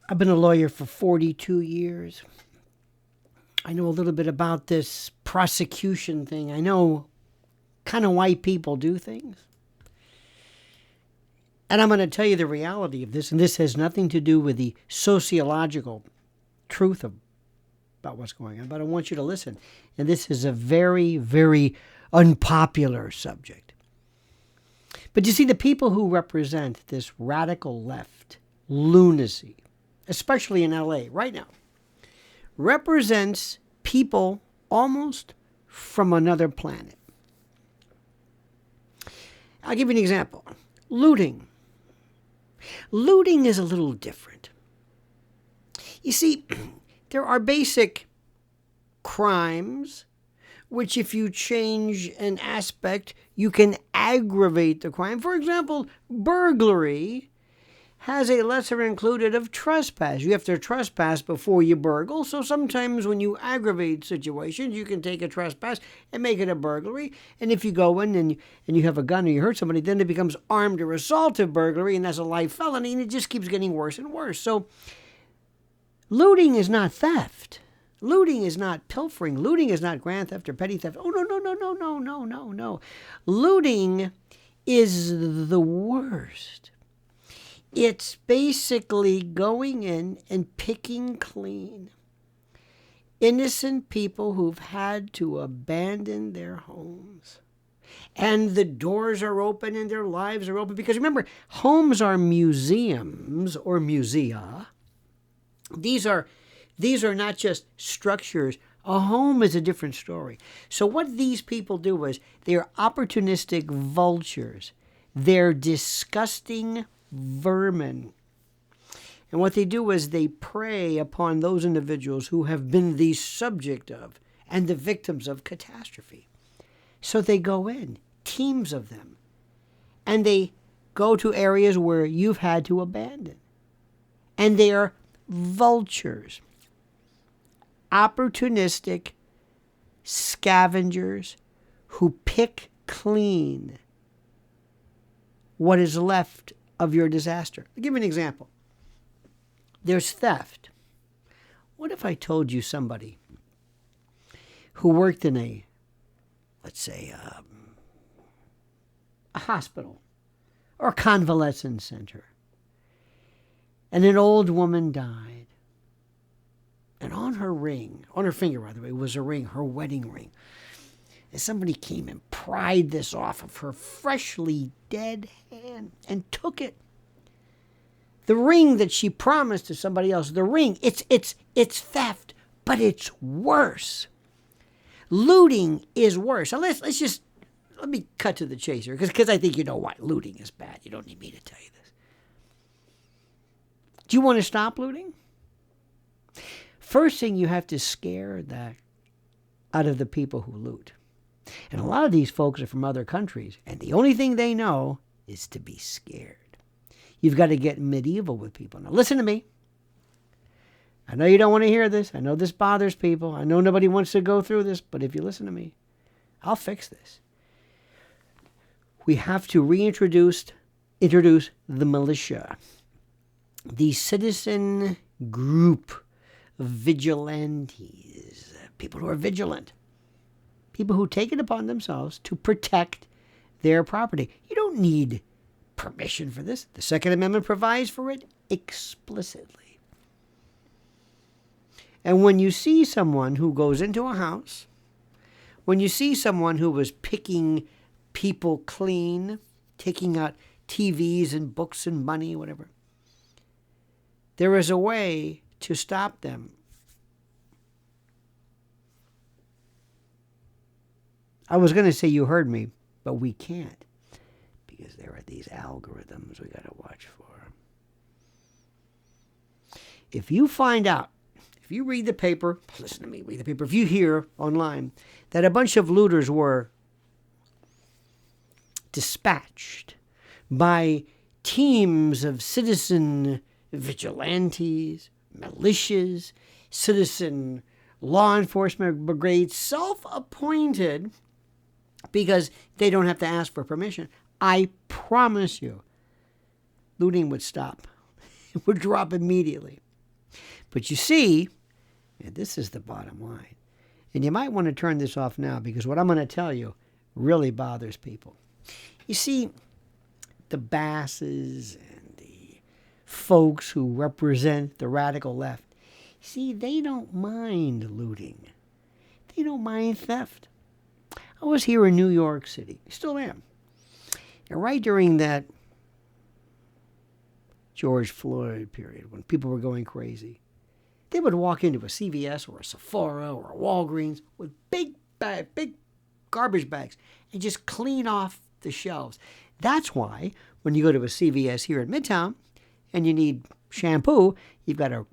I've been a lawyer for 42 years. I know a little bit about this prosecution thing. I know kind of why people do things. And I'm going to tell you the reality of this, and this has nothing to do with the sociological truth about what's going on, but I want you to listen. And this is a very, very unpopular subject. But you see, the people who represent this radical left lunacy, especially in LA right now, represents people almost from another planet. I'll give you an example. Looting. Looting is a little different. You see, there are basic crimes which, if you change an aspect, you can aggravate the crime. For example, burglary has a lesser included of trespass. You have to trespass before you burgle. So sometimes when you aggravate situations, you can take a trespass and make it a burglary. And if you go in and you have a gun or you hurt somebody, then it becomes armed or assaultive burglary, and that's a life felony, and it just keeps getting worse and worse. So looting is not theft. Looting is not pilfering. Looting is not grand theft or petty theft. Oh, no. Looting is the worst. It's basically going in and picking clean innocent people who've had to abandon their homes. And the doors are open and their lives are open. Because remember, homes are museums or musea. These are not just structures. A home is a different story. So what these people do is they're opportunistic vultures. They're disgusting vermin. And what they do is they prey upon those individuals who have been the subject of and the victims of catastrophe. So they go in, teams of them, and they go to areas where you've had to abandon. And they are vultures, opportunistic scavengers who pick clean what is left of your disaster. I'll give you an example. There's theft. What if I told you somebody who worked in a, let's say, a hospital or a convalescent center, and an old woman died, and on her ring, on her finger, by the way, was a ring, her wedding ring. And somebody came and pried this off of her freshly dead hand and took it. The ring that she promised to somebody else, the ring, it's theft, but it's worse. Looting is worse. So let me cut to the chase here, because I think you know why looting is bad. You don't need me to tell you this. Do you want to stop looting? First thing, you have to scare that out of the people who loot. And a lot of these folks are from other countries, and the only thing they know is to be scared. You've got to get medieval with people. Now listen to me. I know you don't want to hear this. I know this bothers people. I know nobody wants to go through this, but if you listen to me, I'll fix this. We have to introduce the militia, the citizen group of vigilantes, people who are vigilant, people who take it upon themselves to protect their property. You don't need permission for this. The Second Amendment provides for it explicitly. And when you see someone who goes into a house, when you see someone who was picking people clean, taking out TVs and books and money, whatever, there is a way to stop them. I was going to say you heard me, but we can't, because there are these algorithms we got to watch for. If you find out, if you read the paper, listen to me, read the paper, if you hear online that a bunch of looters were dispatched by teams of citizen vigilantes, militias, citizen law enforcement brigades, self-appointed, because they don't have to ask for permission, I promise you, looting would stop. It would drop immediately. But you see, and this is the bottom line, and you might want to turn this off now because what I'm going to tell you really bothers people. You see, the basses and the folks who represent the radical left, see, they don't mind looting. They don't mind theft. I was here in New York City, still am. And right during that George Floyd period, when people were going crazy, they would walk into a CVS or a Sephora or a Walgreens with big garbage bags and just clean off the shelves. That's why when you go to a CVS here in Midtown and you need shampoo, you've got to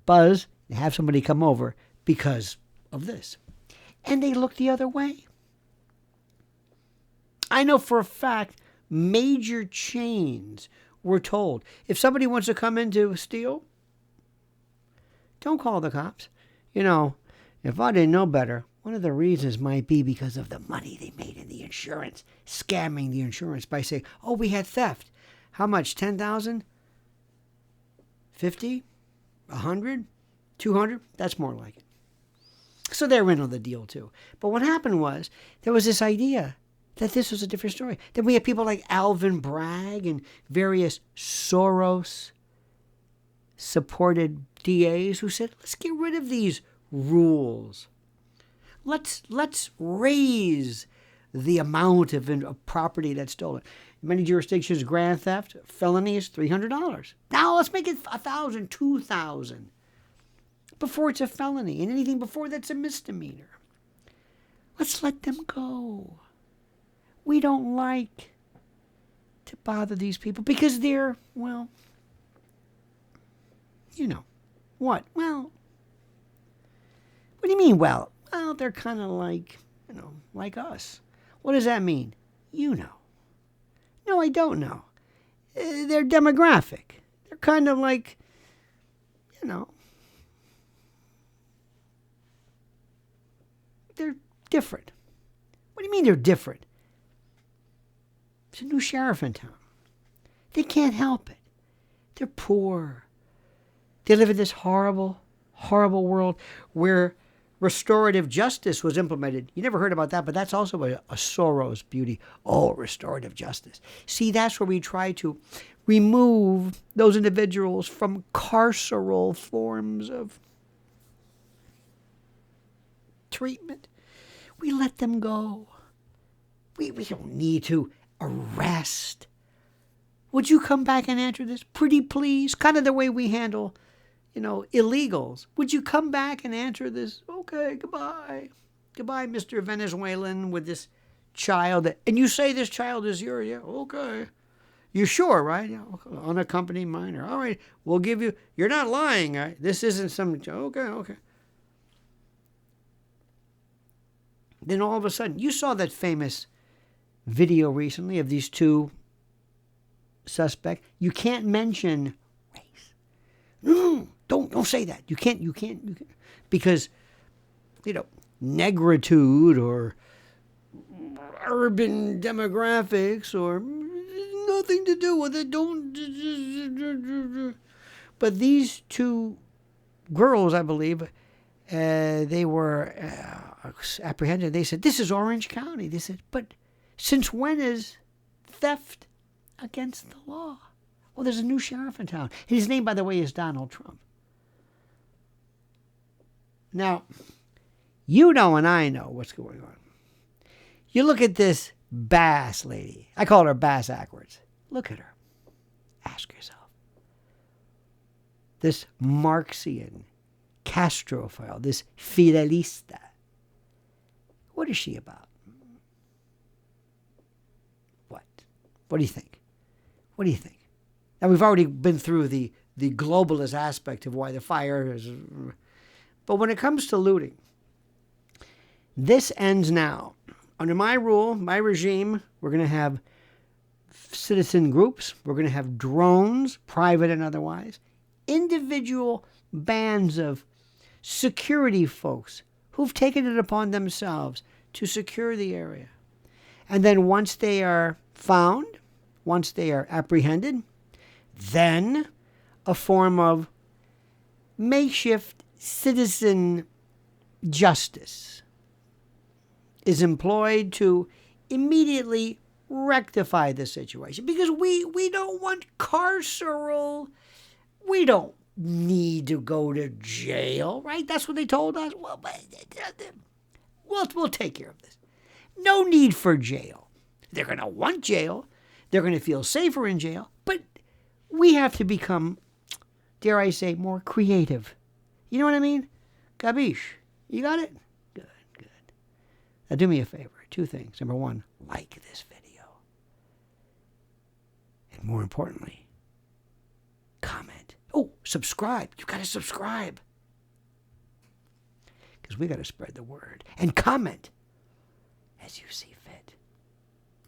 buzz and have somebody come over because of this. And they look the other way. I know for a fact major chains were told, if somebody wants to come in to steal, don't call the cops. You know, if I didn't know better, one of the reasons might be because of the money they made in the insurance, scamming the insurance by saying, oh, we had theft. How much? 10,000? 50? 100? 200? That's more like it. So they're in on the deal too. But what happened was there was this idea that this was a different story. Then we had people like Alvin Bragg and various Soros-supported DAs who said, let's get rid of these rules. Let's raise the amount of property that's stolen. In many jurisdictions, grand theft, felony is $300. Now let's make it $1,000, $2,000 before it's a felony, and anything before that's a misdemeanor. Let's let them go. We don't like to bother these people because they're, well, you know, what? Well, what do you mean, well? Well, they're kind of like, you know, like us. What does that mean? You know. No, I don't know. They're demographic. They're kind of like, you know, they're different. What do you mean they're different? There's a new sheriff in town. They can't help it. They're poor. They live in this horrible, horrible world where restorative justice was implemented. You never heard about that, but that's also a Soros beauty. Oh, restorative justice. See, that's where we try to remove those individuals from carceral forms of treatment. We let them go. We don't need to arrest. Would you come back and answer this? Pretty please. Kind of the way we handle, you know, illegals. Would you come back and answer this? Okay, goodbye. Goodbye, Mr. Venezuelan with this child. And you say this child is yours. Yeah, okay. You're sure, right? Yeah, okay. Unaccompanied minor. All right, we'll give you. You're not lying, right? This isn't some. Okay. Then all of a sudden, you saw that famous video recently of these two suspects. You can't mention race. No, don't say that. You can't. Because, you know, negritude or urban demographics or nothing to do with it. Don't. But these two girls, I believe, they were apprehended. They said, this is Orange County. They said, but since when is theft against the law? Well, there's a new sheriff in town. His name, by the way, is Donald Trump. Now, you know and I know what's going on. You look at this Bass lady. I call her Bass backwards. Look at her. Ask yourself. This Marxian Castrophile, this Fidelista. What is she about? What do you think? What do you think? Now, we've already been through the globalist aspect of why the fire is. But when it comes to looting, this ends now. Under my rule, my regime, we're going to have citizen groups. We're going to have drones, private and otherwise. Individual bands of security folks who've taken it upon themselves to secure the area. And then once they are found, once they are apprehended, then a form of makeshift citizen justice is employed to immediately rectify the situation, because we don't want carceral. We don't need to go to jail, right? That's what they told us. Well, we'll take care of this. No need for jail. They're going to want jail. They're going to feel safer in jail. But we have to become, dare I say, more creative. You know what I mean? Gabish. You got it? Good. Now do me a favor. 2 things. Number 1, like this video. And more importantly, comment. Oh, subscribe. You got to subscribe. Because we got to spread the word. And comment as you see fit.